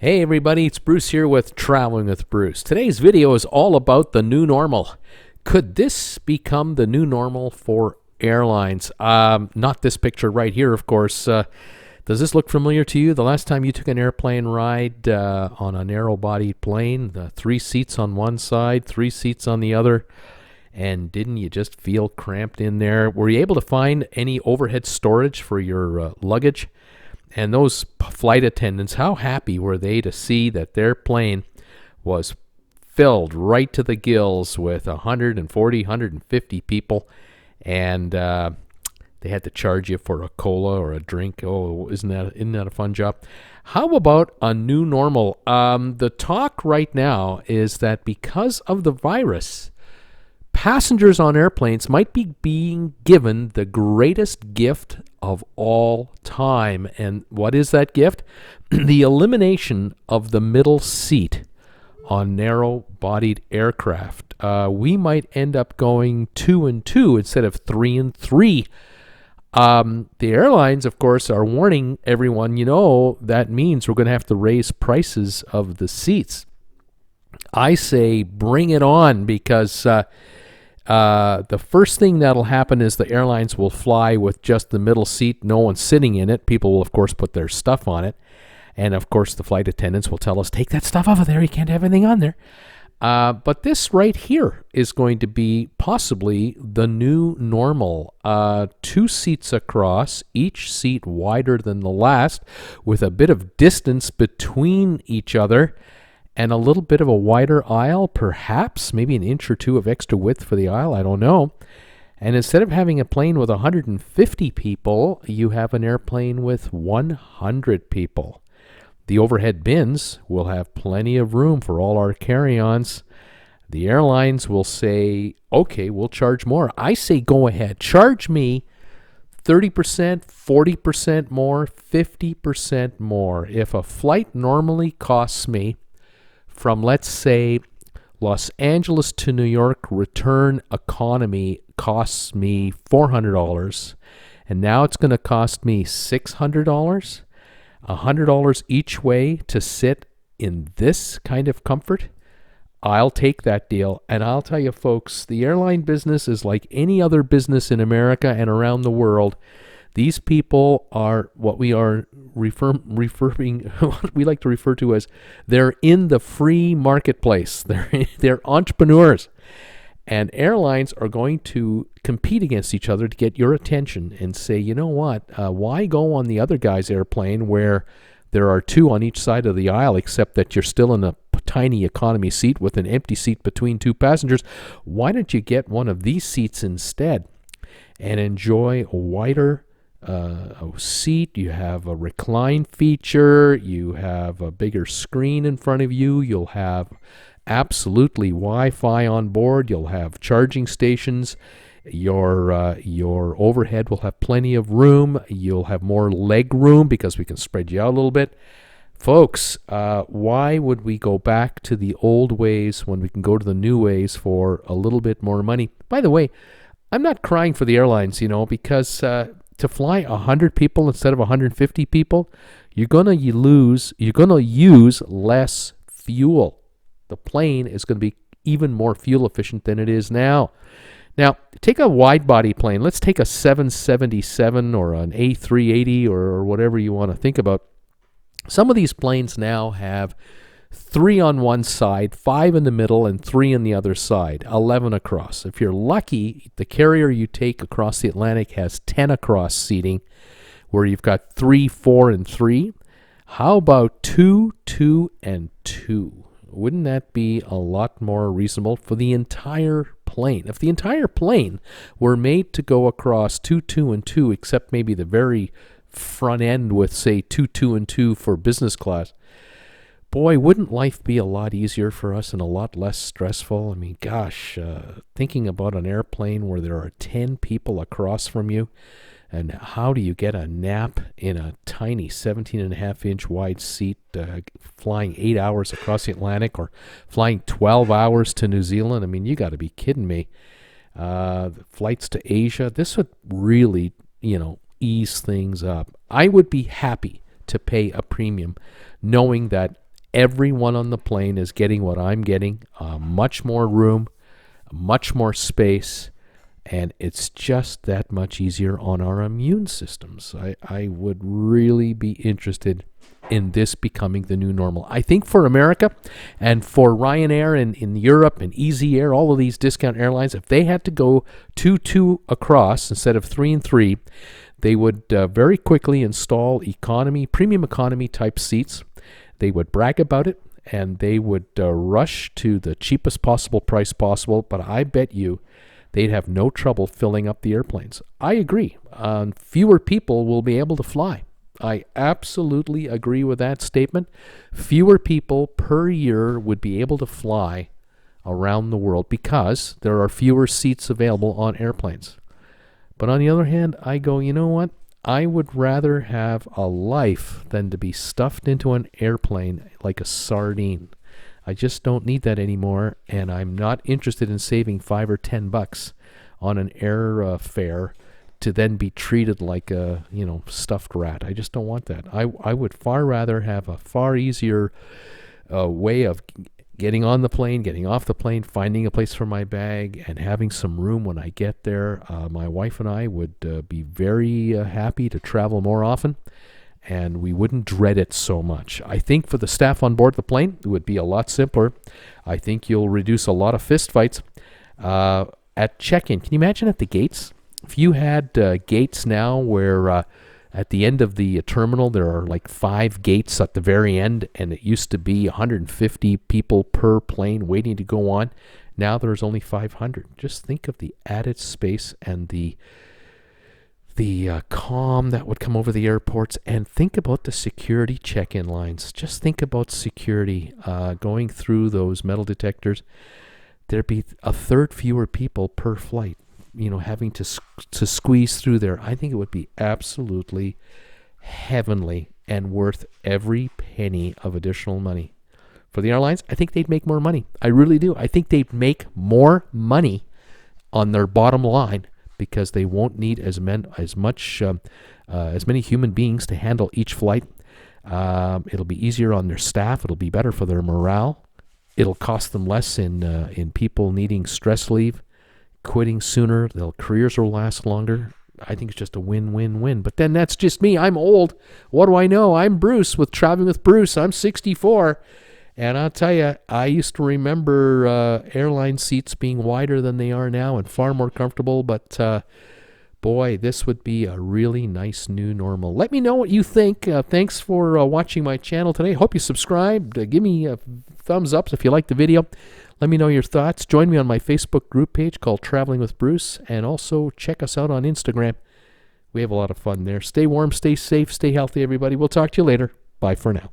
Hey everybody, it's Bruce here with Traveling with Bruce. Today's video is all about the new normal. Could this become the new normal for airlines? Not this picture right here, of course. Does this look familiar to you? The last time you took an airplane ride on a narrow-bodied plane, the 3 seats on one side, 3 seats on the other, and didn't you just feel cramped in there? Were you able to find any overhead storage for your luggage? And those flight attendants, how happy were they to see that their plane was filled right to the gills with 140, 150 people, and they had to charge you for a cola or a drink. Oh, isn't that a fun job? How about a new normal? The talk right now is that because of the virus, passengers on airplanes might be being given the greatest gift of all time. And what is that gift? The elimination of the middle seat on narrow-bodied aircraft. We might end up going 2 and 2 instead of 3 and 3. The airlines, of course, are warning everyone, that means we're going to have to raise prices of the seats. I say bring it on, because the first thing that'll happen is the airlines will fly with just the middle seat, no one sitting in it. People will, of course, put their stuff on it. And, of course, the flight attendants will tell us, take that stuff off of there. You can't have anything on there. But this right here is going to be possibly the new normal. 2 seats across, each seat wider than the last, with a bit of distance between each other, and a little bit of a wider aisle, perhaps, maybe an inch or 2 of extra width for the aisle, I don't know. And instead of having a plane with 150 people, you have an airplane with 100 people. The overhead bins will have plenty of room for all our carry-ons. The airlines will say, okay, we'll charge more. I say go ahead. Charge me 30%, 40% more, 50% more. If a flight normally costs me from, let's say, Los Angeles to New York, return economy costs me $400, and now it's going to cost me $600, $100 each way to sit in this kind of comfort, I'll take that deal. And I'll tell you, folks, the airline business is like any other business in America and around the world. These people are what we are what we like to refer to as, they're in the free marketplace. They're entrepreneurs. And airlines are going to compete against each other to get your attention and say, you know what, why go on the other guy's airplane where there are 2 on each side of the aisle, except that you're still in a tiny economy seat with an empty seat between 2 passengers? Why don't you get one of these seats instead and enjoy a wider seat? You have a recline feature, you have a bigger screen in front of you, you'll have absolutely Wi-Fi on board, you'll have charging stations, your overhead will have plenty of room, you'll have more leg room because we can spread you out a little bit. Folks, why would we go back to the old ways when we can go to the new ways for a little bit more money? By the way, I'm not crying for the airlines, because to fly 100 people instead of 150 people, you're going to use less fuel. The plane is going to be even more fuel efficient than it is now. Now, take a wide-body plane. Let's take a 777 or an A380 or whatever you want to think about. Some of these planes now have 3 on one side, 5 in the middle, and 3 on the other side, 11 across. If you're lucky, the carrier you take across the Atlantic has 10 across seating, where you've got 3, 4, and 3. How about 2, 2, and 2? Wouldn't that be a lot more reasonable for the entire plane? If the entire plane were made to go across 2, 2, and 2, except maybe the very front end with, say, 2, 2, and 2 for business class, boy, wouldn't life be a lot easier for us and a lot less stressful? I mean, gosh, thinking about an airplane where there are 10 people across from you, and how do you get a nap in a tiny 17.5-inch wide seat, flying 8 hours across the Atlantic or flying 12 hours to New Zealand? I mean, you got to be kidding me. Flights to Asia, this would really, ease things up. I would be happy to pay a premium knowing that everyone on the plane is getting what I'm getting, much more room, much more space, and it's just that much easier on our immune systems. I would really be interested in this becoming the new normal. I think for America and for Ryanair and in Europe and Easy Air, all of these discount airlines, if they had to go 2-2 across instead of 3 and 3, they would very quickly install premium economy type seats. They would brag about it, and they would rush to the cheapest possible price possible, but I bet you they'd have no trouble filling up the airplanes. I agree. Fewer people will be able to fly. I absolutely agree with that statement. Fewer people per year would be able to fly around the world because there are fewer seats available on airplanes. But on the other hand, I go, you know what? I would rather have a life than to be stuffed into an airplane like a sardine. I just don't need that anymore, and I'm not interested in saving $5 or $10 on an air fare to then be treated like a stuffed rat. I just don't want that. I would far rather have a far easier way of getting on the plane, getting off the plane, finding a place for my bag, and having some room when I get there. My wife and I would be very happy to travel more often, and we wouldn't dread it so much. I think for the staff on board the plane, it would be a lot simpler. I think you'll reduce a lot of fistfights. At check-in, can you imagine at the gates? If you had gates now where at the end of the terminal there are like 5 gates at the very end, and it used to be 150 people per plane waiting to go on. Now there's only 500. Just think of the added space and the calm that would come over the airports, and think about the security check-in lines. Just think about security going through those metal detectors. There'd be a third fewer people per flight, having to squeeze through there. I think it would be absolutely heavenly and worth every penny of additional money. For the airlines, I think they'd make more money. I really do. I think they'd make more money on their bottom line because they won't need as many human beings to handle each flight. It'll be easier on their staff. It'll be better for their morale. It'll cost them less in people needing stress leave, quitting sooner. Their careers will last longer. I think it's just a win-win-win. But then that's just me. I'm old. What do I know? I'm Bruce with Traveling with Bruce. I'm 64. And I'll tell you, I used to remember airline seats being wider than they are now and far more comfortable. But boy, this would be a really nice new normal. Let me know what you think. Thanks for watching my channel today. Hope you subscribed. Give me a thumbs up if you liked the video. Let me know your thoughts. Join me on my Facebook group page called Traveling with Bruce. And also check us out on Instagram. We have a lot of fun there. Stay warm, stay safe, stay healthy, everybody. We'll talk to you later. Bye for now.